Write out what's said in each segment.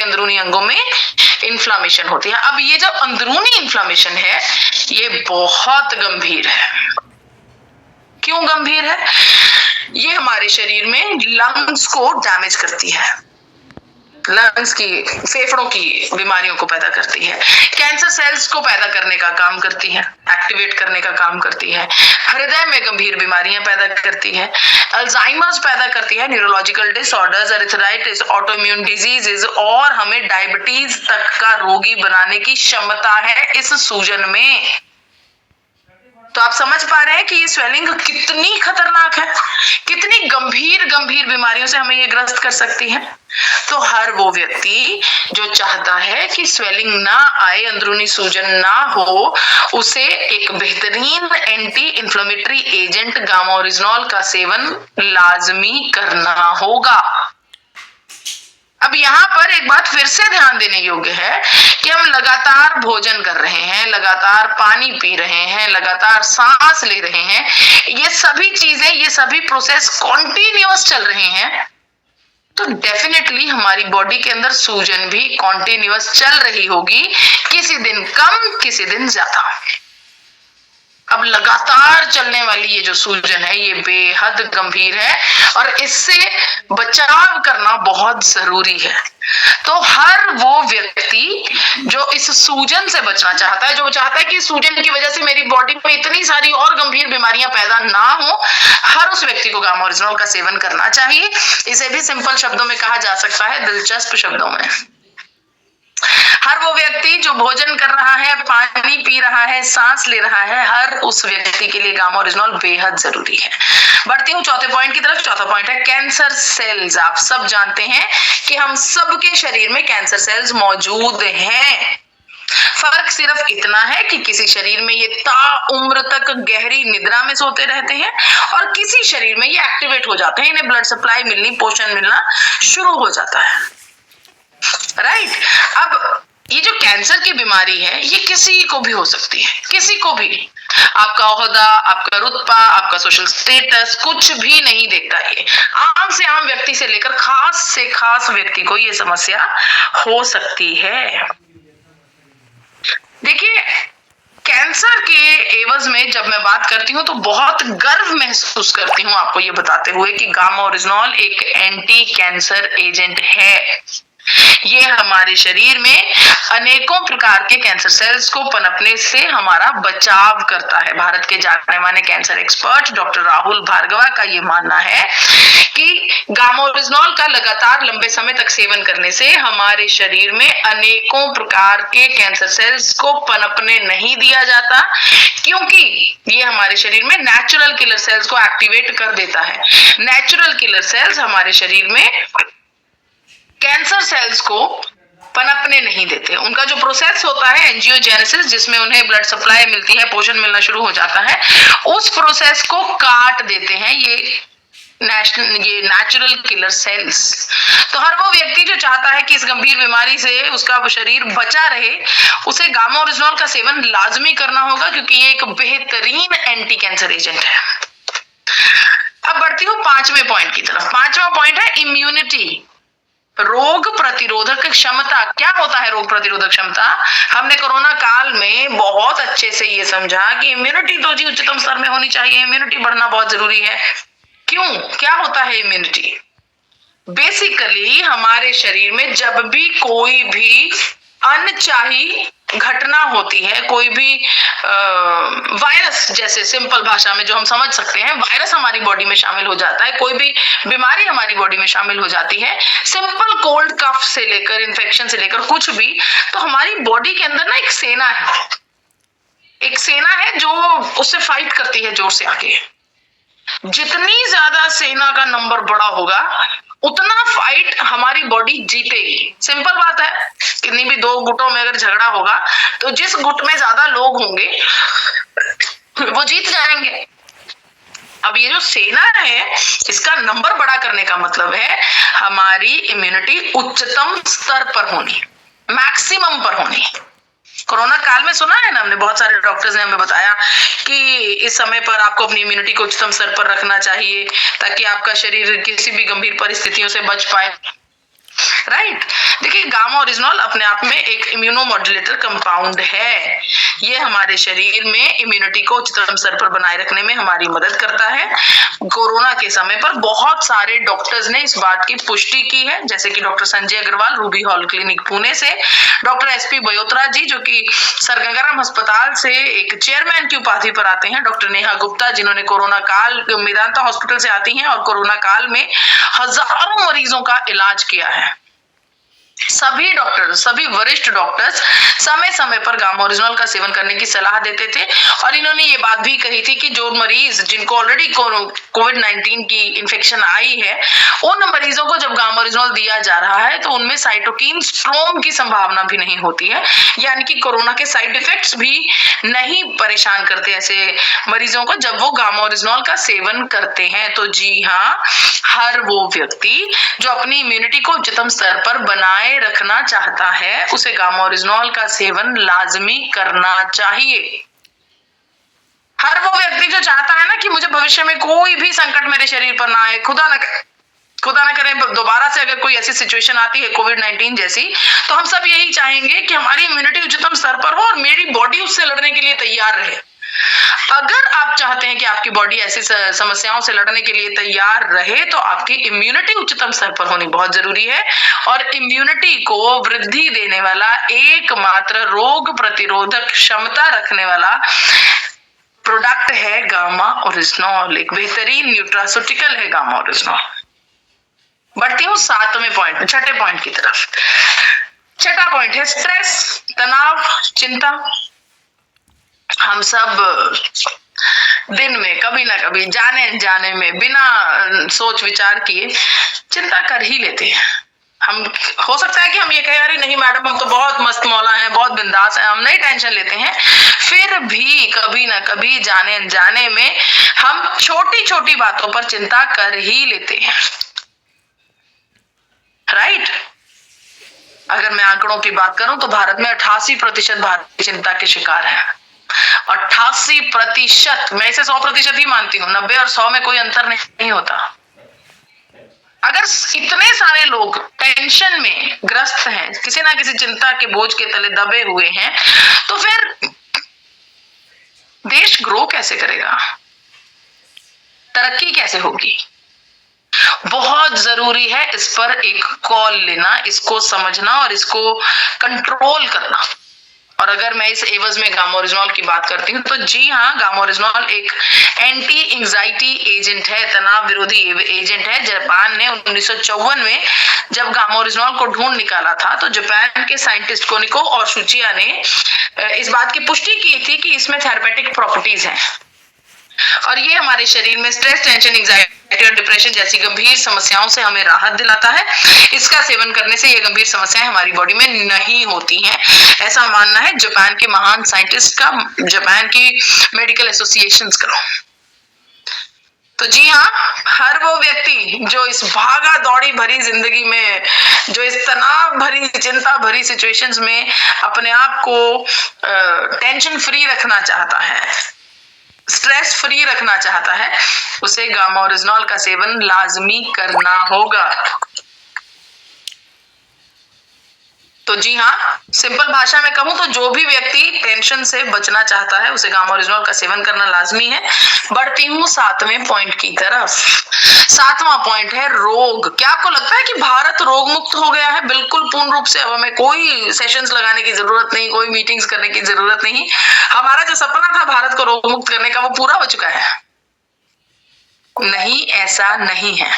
अंदरूनी अंगों में इन्फ्लामेशन होती है। अब ये जो अंदरूनी इन्फ्लामेशन है ये बहुत गंभीर है। क्यों गंभीर है? ये हमारे शरीर में लंग्स को डैमेज करती है, लंग्स की, फेफड़ों की बीमारियों को पैदा करती है, कैंसर सेल्स को पैदा करने का काम करती है, एक्टिवेट करने का काम करती है, हृदय में गंभीर बीमारियां पैदा करती है, अल्जाइमर्स पैदा करती है, neurological disorders, arthritis, autoimmune diseases और हमें डायबिटीज तक का रोगी बनाने की क्षमता है इस सूजन में। तो आप समझ पा रहे हैं कि ये स्वेलिंग कितनी खतरनाक है, कितनी गंभीर गंभीर बीमारियों से हमें ये ग्रस्त कर सकती है। तो हर वो व्यक्ति जो चाहता है कि स्वेलिंग ना आए, अंदरूनी सूजन ना हो, उसे एक बेहतरीन anti inflammatory agent gamma oryzanol का सेवन लाजमी करना होगा। अब यहाँ पर एक बात फिर से ध्यान देने योग्य है कि हम लगातार भोजन कर रहे हैं, लगातार पानी पी रहे हैं, लगातार सांस ले रहे हैं, ये सभी चीजें, ये सभी प्रोसेस कॉन्टिन्यूअस चल रहे हैं, तो डेफिनेटली हमारी बॉडी के अंदर सूजन भी कॉन्टिन्यूअस चल रही होगी, किसी दिन कम किसी दिन ज्यादा। अब लगातार चलने वाली ये जो सूजन है ये बेहद गंभीर है और इससे बचाव करना बहुत जरूरी है। तो हर वो व्यक्ति जो इस सूजन से बचना चाहता है, जो चाहता है कि सूजन की वजह से मेरी बॉडी में इतनी सारी और गंभीर बीमारियां पैदा ना हो, हर उस व्यक्ति को गामा ओरिजिनॉल का सेवन करना चाहिए। इसे भी सिंपल शब्दों में कहा जा सकता है, दिलचस्प शब्दों में। हर वो व्यक्ति जो भोजन कर रहा है, पानी पी रहा है, सांस ले रहा है, हर उस व्यक्ति के लिए गामा ओरिजिनॉल बेहद जरूरी है। बढ़ती हूँ चौथे पॉइंट की तरफ। चौथा पॉइंट है कैंसर सेल्स। आप सब जानते हैं कि हम सबके शरीर में कैंसर सेल्स मौजूद हैं। फर्क सिर्फ इतना है कि किसी शरीर में ये ताउम्र तक गहरी निद्रा में सोते रहते हैं और किसी शरीर में ये एक्टिवेट हो जाते हैं, इन्हें ब्लड सप्लाई मिलनी, पोषण मिलना शुरू हो जाता है। राइट। अब ये जो कैंसर की बीमारी है ये किसी को भी हो सकती है, किसी को भी। आपका ओहदा, आपका रुतबा, आपका सोशल स्टेटस कुछ भी नहीं देखता। ये आम से आम व्यक्ति से लेकर खास से खास व्यक्ति को ये समस्या हो सकती है। देखिए, कैंसर के एवज में जब मैं बात करती हूँ तो बहुत गर्व महसूस करती हूँ आपको ये बताते हुए कि गामा ओरिजिनॉल एक एंटी कैंसर एजेंट है। ये हमारे शरीर में अनेकों प्रकार के कैंसर सेल्स को पनपने से हमारा बचाव करता है। भारत के जाने माने cancer expert doctor Rahul Bhargava का ये मानना है कि गामा ओरिजिनॉल का लगातार लंबे समय तक सेवन करने से हमारे शरीर में अनेकों प्रकार के कैंसर सेल्स को पनपने नहीं दिया जाता, क्योंकि ये हमारे शरीर में नेचुरल किलर सेल्स को एक्टिवेट कर देता है। नेचुरल किलर सेल्स हमारे शरीर में कैंसर सेल्स को पनपने नहीं देते। उनका जो प्रोसेस होता है एंजियोजेनेसिस, जिसमें उन्हें ब्लड सप्लाई मिलती है, पोषण मिलना शुरू हो जाता है, उस प्रोसेस को काट देते हैं ये नेचुरल किलर सेल्स। तो हर वो व्यक्ति जो चाहता है कि इस गंभीर बीमारी से उसका शरीर बचा रहे, उसे गामा ओरिजिनॉल का सेवन लाजमी करना होगा, क्योंकि ये एक बेहतरीन एंटी कैंसर एजेंट है। अब बढ़ती हूँ पांचवें पॉइंट की तरफ। पांचवा पॉइंट है इम्यूनिटी, रोग प्रतिरोधक क्षमता। क्या होता है रोग प्रतिरोधक क्षमता? हमने कोरोना काल में बहुत अच्छे से ये समझा कि इम्यूनिटी तो जी उच्चतम स्तर में होनी चाहिए, इम्यूनिटी बढ़ना बहुत जरूरी है। क्यों? क्या होता है इम्यूनिटी? बेसिकली हमारे शरीर में जब भी कोई भी अनचाही घटना होती है, कोई भी वायरस, जैसे सिंपल भाषा में जो हम समझ सकते हैं, वायरस हमारी बॉडी में शामिल हो जाता है, कोई भी बीमारी हमारी बॉडी में शामिल हो जाती है, सिंपल कोल्ड कफ से लेकर इन्फेक्शन से लेकर कुछ भी, तो हमारी बॉडी के अंदर ना एक सेना है, एक सेना है जो उससे फाइट करती है जोर से आके। जितनी ज्यादा सेना का नंबर बड़ा होगा उतना फाइट हमारी बॉडी जीतेगी। सिंपल बात है, कितनी भी दो गुटों में अगर झगड़ा होगा तो जिस गुट में ज्यादा लोग होंगे वो जीत जाएंगे। अब ये जो सेना है इसका नंबर बड़ा करने का मतलब है हमारी इम्यूनिटी उच्चतम स्तर पर होनी, मैक्सिमम पर होनी। कोरोना काल में सुना है ना हमने, बहुत सारे डॉक्टर्स ने हमें बताया कि इस समय पर आपको अपनी इम्यूनिटी को उच्चतम स्तर पर रखना चाहिए ताकि आपका शरीर किसी भी गंभीर परिस्थितियों से बच पाए। राइट। देखिए, गामा ओरिजिनॉल अपने आप में एक इम्यूनोमॉड्यूलेटर कंपाउंड है। ये हमारे शरीर में इम्यूनिटी को उच्चतम स्तर पर बनाए रखने में हमारी मदद करता है। कोरोना के समय पर बहुत सारे डॉक्टर्स ने इस बात की पुष्टि की है, जैसे कि doctor Sanjay Agarwal, Ruby Hall Clinic Pune से, डॉक्टर एसपी बयोत्रा जी जो कि सर गंगाराम अस्पताल से एक चेयरमैन की उपाधि पर आते हैं, डॉक्टर नेहा गुप्ता जिन्होंने कोरोना काल मेदांता हॉस्पिटल से आती हैं और कोरोना काल में हजारों मरीजों का इलाज किया है। सभी डॉक्टर, सभी वरिष्ठ डॉक्टर्स समय समय पर गामा ओरिजिनॉल का सेवन करने की सलाह देते थे और इन्होंने ये बात भी कही थी कि जो मरीज जिनको ऑलरेडी कोविड-19 की इन्फेक्शन आई है, उन मरीजों को जब गामा ओरिजिनॉल दिया जा रहा है तो उनमें साइटोकिन स्ट्रोम की संभावना भी नहीं होती है, यानी कि कोरोना के साइड इफेक्ट्स भी नहीं परेशान करते ऐसे मरीजों को जब वो गामा ओरिजिनॉल का सेवन करते हैं। तो जी हाँ, हर वो व्यक्ति जो अपनी इम्यूनिटी को उच्चतम स्तर पर बनाए रखना चाहता है उसे गामा ओरिजिनॉल का सेवन लाजमी करना चाहिए। हर वो व्यक्ति जो चाहता है ना कि मुझे भविष्य में कोई भी संकट मेरे शरीर पर ना आए, खुदा ना करे दोबारा से अगर कोई ऐसी सिचुएशन आती है कोविड-19 जैसी, तो हम सब यही चाहेंगे कि हमारी इम्यूनिटी उच्चतम स्तर पर हो और मेरी बॉडी उससे लड़ने के लिए तैयार रहे। अगर आप चाहते हैं कि आपकी बॉडी ऐसी समस्याओं से लड़ने के लिए तैयार रहे तो आपकी इम्यूनिटी उच्चतम स्तर पर होनी बहुत जरूरी है और इम्यूनिटी को वृद्धि देने वाला एकमात्र रोग प्रतिरोधक क्षमता रखने वाला प्रोडक्ट है गामा ओरिजिनॉल। एक बेहतरीन न्यूट्रास्यूटिकल है गामा ओरिजिनॉल। बढ़ती हूँ छठे पॉइंट की तरफ। छठा पॉइंट है स्ट्रेस, तनाव, चिंता। हम सब दिन में कभी ना कभी जाने अनजाने में बिना सोच विचार किए चिंता कर ही लेते हैं। हम हो सकता है कि हम ये कहें अरे नहीं मैडम हम तो बहुत मस्त मौला हैं, बहुत बिंदास हैं, हम नहीं टेंशन लेते हैं, फिर भी कभी ना कभी जाने अनजाने में हम छोटी छोटी बातों पर चिंता कर ही लेते हैं, राइट? अगर मैं आंकड़ों की बात करूं तो भारत में 88% भारतीय चिंता के शिकार हैं। 88%, मैं इसे 100% ही मानती हूँ। 90 और 100 में कोई अंतर नहीं होता। अगर इतने सारे लोग टेंशन में ग्रस्त हैं, किसी ना किसी चिंता के बोझ के तले दबे हुए हैं, तो फिर देश ग्रो कैसे करेगा, तरक्की कैसे होगी? बहुत जरूरी है इस पर एक कॉल लेना, इसको समझना और इसको कंट्रोल करना। और अगर मैं इस एवज में गामा ओरिजिनॉल की बात करती हूँ तो जी हाँ, गामा ओरिजिनॉल एक एंटी एंजाइटी एजेंट है, तनाव विरोधी एजेंट है। जापान ने 1954 में जब गामा ओरिजिनॉल को ढूंढ निकाला था तो जापान के साइंटिस्ट कोनिको और शुचिया ने इस बात की पुष्टि की थी कि इसमें थेरेपेटिक प्रॉपर्टीज हैं और ये हमारे शरीर में स्ट्रेस, टेंशन, एंजाइटी और डिप्रेशन जैसी गंभीर समस्याओं से हमें राहत दिलाता है। इसका सेवन करने से ये गंभीर समस्याएं हमारी बॉडी में नहीं होती हैं, ऐसा मानना है जापान के महान साइंटिस्ट का, जापान की मेडिकल एसोसिएशंस का। तो जी हाँ, हर वो व्यक्ति जो इस भागा दौड़ी भरी जिंदगी में, जो इस तनाव भरी, चिंता भरी सिचुएशंस में अपने आप को टेंशन फ्री रखना चाहता है, स्ट्रेस फ्री रखना चाहता है, उसे गामा ओरिजिनॉल का सेवन लाजमी करना होगा। तो जी हाँ, सिंपल भाषा में कहूं तो जो भी व्यक्ति टेंशन से बचना चाहता है उसे गामा ओरिजिनॉल का सेवन करना लाजमी है। बढ़ती हूँ 7वें पॉइंट की तरफ। 7वां पॉइंट है रोग। क्या आपको लगता है कि भारत रोग मुक्त हो गया है? बिल्कुल पूर्ण रूप से। अब हमें कोई सेशंस लगाने की जरूरत नहीं, कोई मीटिंग्स करने की जरूरत नहीं। हमारा जो सपना था भारत को रोग मुक्त करने का वो पूरा हो चुका है? नहीं, ऐसा नहीं है।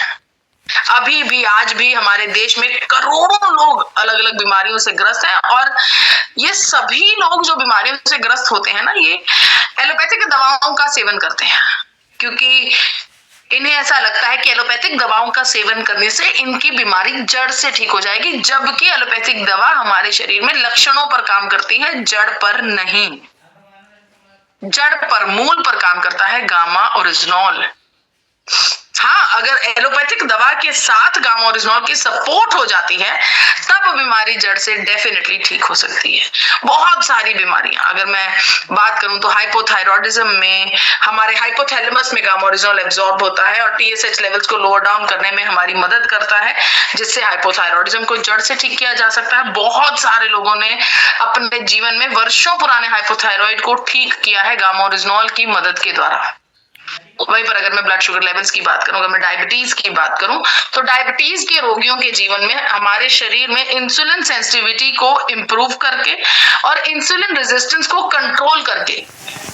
अभी भी, आज भी हमारे देश में करोड़ों लोग अलग अलग बीमारियों से ग्रस्त हैं और ये सभी लोग जो बीमारियों से ग्रस्त होते हैं ना, ये एलोपैथिक दवाओं का सेवन करते हैं क्योंकि इन्हें ऐसा लगता है कि एलोपैथिक दवाओं का सेवन करने से इनकी बीमारी जड़ से ठीक हो जाएगी, जबकि एलोपैथिक दवा हमारे शरीर में लक्षणों पर काम करती है, जड़ पर नहीं। जड़ पर, मूल पर काम करता है गामा ओरिजिनॉल। हाँ, अगर एलोपैथिक दवा के साथ गामा ओरिजिनॉल की सपोर्ट हो जाती है तब बीमारी जड़ से डेफिनेटली ठीक हो सकती है। बहुत सारी बीमारियां, अगर मैं बात करूं तो हाइपोथायरॉयडिज्म में हमारे हाइपोथैलेमस में गामा ओरिजिनॉल एब्जॉर्ब होता है और टीएसएच लेवल्स को लोअर डाउन करने में हमारी मदद करता है, जिससे हाइपोथायरॉयडिज्म को जड़ से ठीक किया जा सकता है। बहुत सारे लोगों ने अपने जीवन में वर्षों पुराने हाइपोथायरॉइड को ठीक किया है गामा ओरिजिनॉल की मदद के द्वारा। वहीं पर अगर मैं ब्लड शुगर लेवल्स की बात करूं, अगर मैं डायबिटीज की बात करूं, तो डायबिटीज के रोगियों के जीवन में हमारे शरीर में इंसुलिन सेंसिटिविटी को इंप्रूव करके और इंसुलिन रेजिस्टेंस को कंट्रोल करके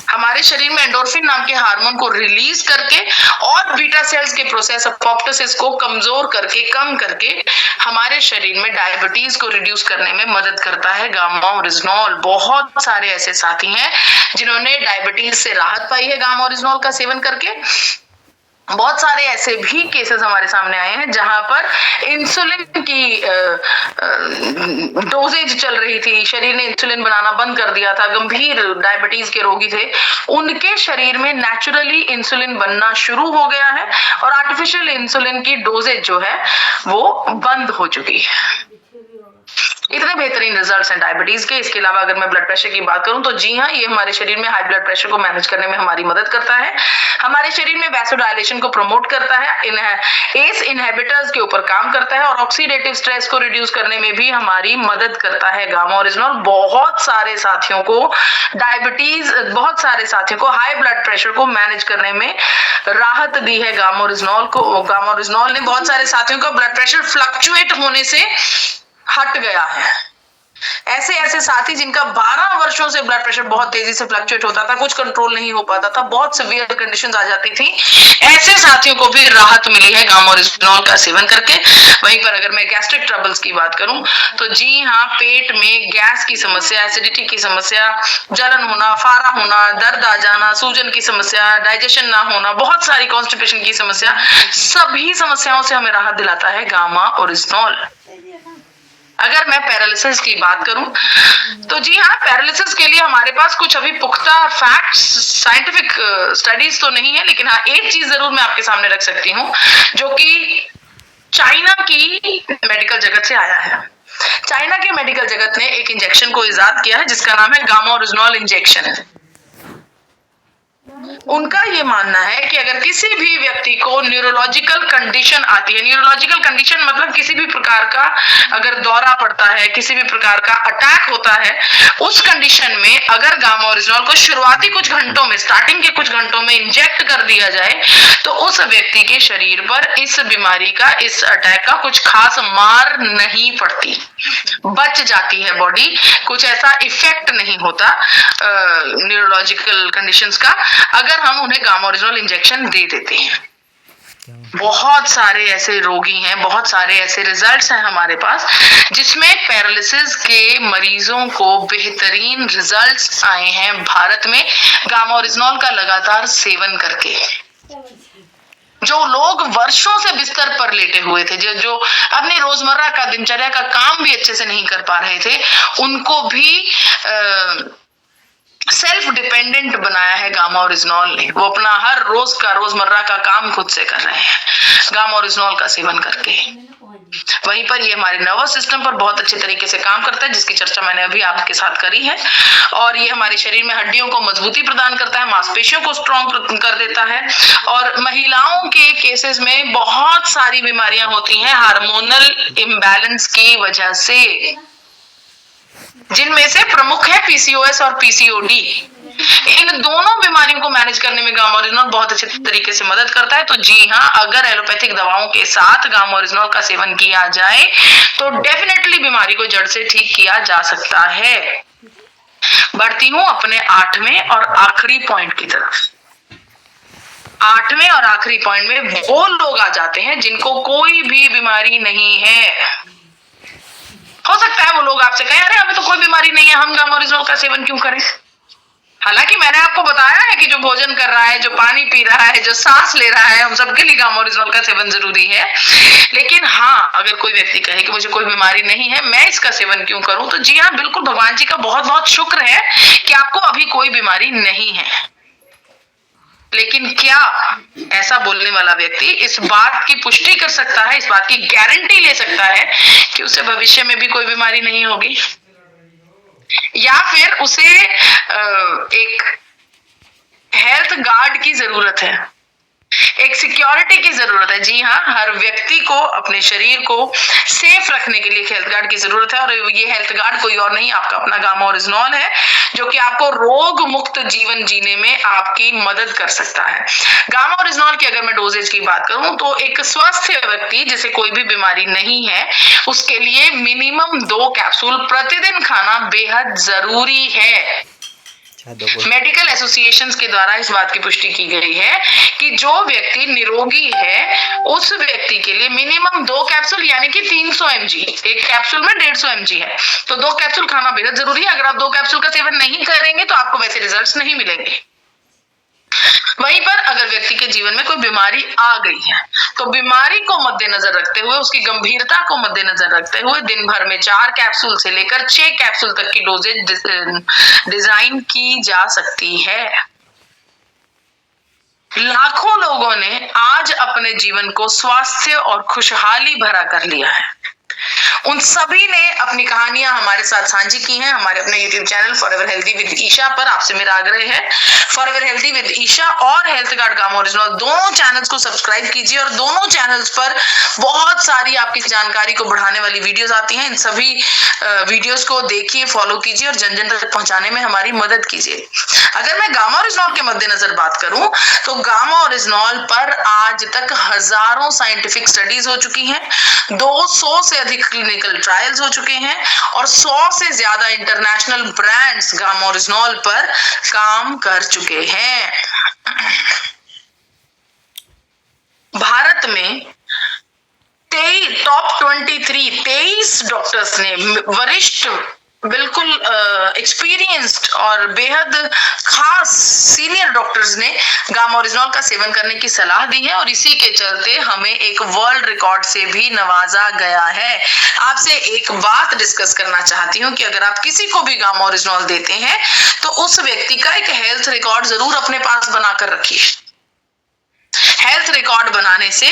हमारे शरीर में एंडोर्फिन नाम के हार्मोन को रिलीज करके और बीटा सेल्स के प्रोसेस अपोप्टोसिस को कमजोर करके, कम करके हमारे शरीर में डायबिटीज को रिड्यूस करने में मदद करता है गामा ओरिजिनॉल। बहुत सारे ऐसे साथी हैं जिन्होंने डायबिटीज से राहत पाई है गामा ओरिजिनॉल का सेवन करके। बहुत सारे ऐसे भी केसेस हमारे सामने आए हैं जहां पर इंसुलिन की डोजेज चल रही थी, शरीर ने इंसुलिन बनाना बंद कर दिया था, गंभीर डायबिटीज के रोगी थे, उनके शरीर में नेचुरली इंसुलिन बनना शुरू हो गया है और आर्टिफिशियल इंसुलिन की डोजेज जो है वो बंद हो चुकी है। इतने बेहतरीन रिजल्ट्स हैं डायबिटीज के। इसके अलावा अगर मैं ब्लड प्रेशर की बात करूं तो जी हाँ, ये हमारे शरीर में हाई ब्लड प्रेशर को मैनेज करने में हमारी मदद करता है, हमारे शरीर में वैसोडायलेशन को प्रमोट करता है, एस इनहिबिटर्स के ऊपर काम करता है और ऑक्सीडेटिव स्ट्रेस को रिड्यूस करने में भी हमारी मदद करता है गामा ओरिजिनॉल। बहुत सारे साथियों को डायबिटीज, बहुत सारे साथियों को हाई ब्लड प्रेशर को मैनेज करने में राहत दी है गामा ओरिजिनॉल को। गामा ओरिजिनॉल ने बहुत सारे साथियों का ब्लड प्रेशर फ्लक्चुएट होने से हट गया है। ऐसे ऐसे साथी जिनका 12 वर्षों से ब्लड प्रेशर बहुत तेजी से फ्लक्चुएट होता था, कुछ कंट्रोल नहीं हो पाता था, बहुत सीवियर कंडीशंस आ जाती थी, ऐसे साथियों को भी राहत मिली है गामा ओरिजिनॉल का सेवन करके। वहीं पर अगर मैं गैस्ट्रिक ट्रबल्स की बात करूं तो जी हाँ, पेट में गैस की समस्या, एसिडिटी की समस्या, जलन होना, फारा होना, दर्द आ जाना, सूजन की समस्या, डाइजेशन ना होना, बहुत सारी कॉन्स्टिपेशन की समस्या, सभी समस्याओं से हमें राहत दिलाता है गामा ओरिजिनॉल। अगर मैं पैरालिसिस की बात करूं तो जी हाँ, पैरालिसिस के लिए हमारे पास कुछ अभी पुख्ता फैक्ट्स, साइंटिफिक स्टडीज तो नहीं है, लेकिन हाँ, एक चीज जरूर मैं आपके सामने रख सकती हूँ जो कि चाइना की मेडिकल जगत से आया है। चाइना के मेडिकल जगत ने एक इंजेक्शन को इजाद किया है जिसका नाम है गामा ओरिजिनॉल इंजेक्शन। उनका ये मानना है कि अगर किसी भी व्यक्ति को न्यूरोलॉजिकल कंडीशन आती है, न्यूरोलॉजिकल कंडीशन मतलब किसी भी प्रकार का अगर दौरा पड़ता है, किसी भी प्रकार का अटैक होता है, उस कंडीशन में अगर गामा ओरिजिनॉल को शुरुआती कुछ घंटों में, स्टार्टिंग के कुछ घंटों में इंजेक्ट कर दिया जाए तो उस व्यक्ति के शरीर पर इस बीमारी का, इस अटैक का कुछ खास मार नहीं पड़ती, बच जाती है बॉडी, कुछ ऐसा इफेक्ट नहीं होता न्यूरोलॉजिकल कंडीशंस का अगर हम उन्हें गामा ओरिजिनॉल इंजेक्शन दे देते हैं। बहुत सारे ऐसे रोगी हैं, बहुत सारे ऐसे रिजल्ट्स हैं हमारे पास जिसमें पैरालिसिस के मरीजों को बेहतरीन रिजल्ट्स आए हैं भारत में गामा ओरिजिनॉल का लगातार सेवन करके। जो लोग वर्षों से बिस्तर पर लेटे हुए थे, जो अपनी रोजमर्रा का दिनचर्या का काम भी अच्छे से नहीं कर पा रहे थे, उनको भी सेल्फ डिपेंडेंट बनाया है गामा ओरिजिनॉल ने। वो अपना हर रोज का, रोजमर्रा का काम खुद से कर रहे हैं गामा ओरिजिनॉल का सेवन करके। वहीं पर ये हमारे नर्वस सिस्टम पर बहुत अच्छे तरीके से काम करता है, जिसकी चर्चा मैंने अभी आपके साथ करी है, और ये हमारे शरीर में हड्डियों को मजबूती प्रदान करता है, मांसपेशियों को स्ट्रॉन्ग कर देता है। और महिलाओं के केसेस में बहुत सारी बीमारियां होती हैं हार्मोनल इम्बैलेंस की वजह से, जिनमें से प्रमुख है पीसीओएस और पीसीओडी। इन दोनों बीमारियों को मैनेज करने में गामा ओरिजिनॉल बहुत अच्छे तरीके से मदद करता है। तो जी हाँ, अगर एलोपैथिक दवाओं के साथ गामा ओरिजिनॉल का सेवन किया जाए तो डेफिनेटली बीमारी को जड़ से ठीक किया जा सकता है। बढ़ती हूं अपने 8वें और आखिरी पॉइंट की तरफ। 8वें और आखिरी पॉइंट में वो लोग आ जाते हैं जिनको कोई भी बीमारी नहीं है। हो सकता है वो लोग आपसे कहें, अरे हमें तो कोई बीमारी नहीं है, हम गामा ओरिजिनॉल का सेवन क्यों करें? हालांकि मैंने आपको बताया है कि जो भोजन कर रहा है, जो पानी पी रहा है, जो सांस ले रहा है, हम सबके लिए गामा ओरिजिनॉल का सेवन जरूरी है। लेकिन हाँ, अगर कोई व्यक्ति कहे कि मुझे कोई बीमारी नहीं है, मैं इसका सेवन क्यों करूं, तो जी हाँ, बिल्कुल भगवान जी का बहुत बहुत शुक्र है कि आपको अभी कोई बीमारी नहीं है। लेकिन क्या ऐसा बोलने वाला व्यक्ति इस बात की पुष्टि कर सकता है, इस बात की गारंटी ले सकता है कि उसे भविष्य में भी कोई बीमारी नहीं होगी? या फिर उसे एक हेल्थ गार्ड की जरूरत है, एक सिक्योरिटी की जरूरत है? जी हाँ, हर व्यक्ति को अपने शरीर को सेफ रखने के लिए हेल्थ गार्ड की जरूरत है, और ये हेल्थ गार्ड कोई और नहीं, आपका अपना गामा ओरिजिनॉल है, जो कि आपको रोग मुक्त जीवन जीने में आपकी मदद कर सकता है। गामा ओरिजिनॉल की अगर मैं डोजेज की बात करूं तो एक स्वस्थ व्यक्ति जिसे कोई भी बीमारी नहीं है, उसके लिए मिनिमम 2 कैप्सूल प्रतिदिन खाना बेहद जरूरी है। मेडिकल एसोसिएशंस के द्वारा इस बात की पुष्टि की गई है कि जो व्यक्ति निरोगी है उस व्यक्ति के लिए मिनिमम 2 कैप्सूल यानी कि 300 mg, एक कैप्सूल में 150 mg है, तो 2 कैप्सूल खाना बेहद जरूरी है। अगर आप 2 कैप्सूल का सेवन नहीं करेंगे तो आपको वैसे रिजल्ट्स नहीं मिलेंगे। वहीं पर अगर व्यक्ति के जीवन में कोई बीमारी आ गई है तो बीमारी को मद्देनजर रखते हुए, उसकी गंभीरता को मद्देनजर रखते हुए दिन भर में 4 कैप्सूल से लेकर 6 कैप्सूल तक की डोजेज डिजाइन की जा सकती है। लाखों लोगों ने आज अपने जीवन को स्वास्थ्य और खुशहाली भरा कर लिया है। उन सभी ने अपनी कहानियां हमारे साथ साझी की हैं हमारे अपने YouTube channel Forever Healthy with Isha पर। आपसे मेरा आग्रह है, फॉरएवर हेल्दी विद ईशा और हेल्थ गार्ड गामा ओरिजिनल दोनों चैनल्स को सब्सक्राइब कीजिए, और दोनों चैनल्स पर बहुत सारी आपकी जानकारी को बढ़ाने वाली वीडियोस आती हैं। इन सभी वीडियोस को देखिए, फॉलो कीजिए और जन जन तक पहुंचाने में हमारी मदद कीजिए। अगर मैं गामा ओरिजिनल के मद्देनजर बात करूं तो गामा ओरिजिनल पर आज तक हजारों साइंटिफिक स्टडीज हो चुकी हैं, 200 से अधिक क्लिनिकल ट्रायल्स हो चुके हैं, और 100 से ज्यादा इंटरनेशनल ब्रांड्स गामा ओरिजिनल पर काम कर चुके हैं। भारत में टॉप 23 डॉक्टर्स ने, वरिष्ठ बिल्कुल एक्सपीरियंस्ड और बेहद खास सीनियर डॉक्टर्स ने गामा ओरिजिनल का सेवन करने की सलाह दी है, और इसी के चलते हमें एक वर्ल्ड रिकॉर्ड से भी नवाजा गया है। आपसे एक बात डिस्कस करना चाहती हूँ कि अगर आप किसी को भी गामा ओरिजिनल देते हैं तो उस व्यक्ति का एक हेल्थ रिकॉर्ड जरूर अपने पास बनाकर रखिए। हेल्थ रिकॉर्ड बनाने से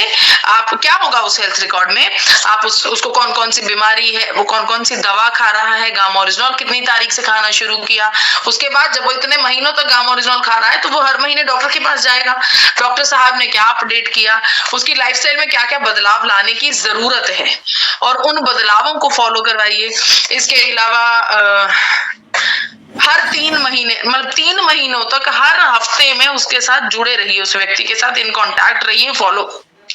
आप क्या होगा, उस हेल्थ रिकॉर्ड में आप उसको कौन कौन सी बीमारी है, वो कौन कौन सी दवा खा रहा है, गामा ओरिजिनल कितनी तारीख से खाना शुरू किया, उसके बाद जब वो इतने महीनों तक गामा ओरिजिनल खा रहा है तो वो हर महीने डॉक्टर के पास जाएगा, डॉक्टर साहब ने क्या अपडेट किया, उसकी लाइफस्टाइल में क्या क्या बदलाव लाने की जरूरत है, और उन बदलावों को फॉलो करवाइए। इसके अलावा हर 3 महीने, मतलब 3 महीनों तक हर हफ्ते में उसके साथ जुड़े रहिए, उस व्यक्ति के साथ इन कांटेक्ट रहिए, फॉलो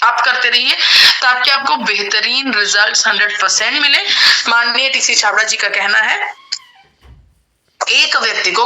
आप करते रहिए, ताकि आपको बेहतरीन रिजल्ट्स 100% मिले। माननीय टीसी छाबड़ा जी का कहना है, एक व्यक्ति को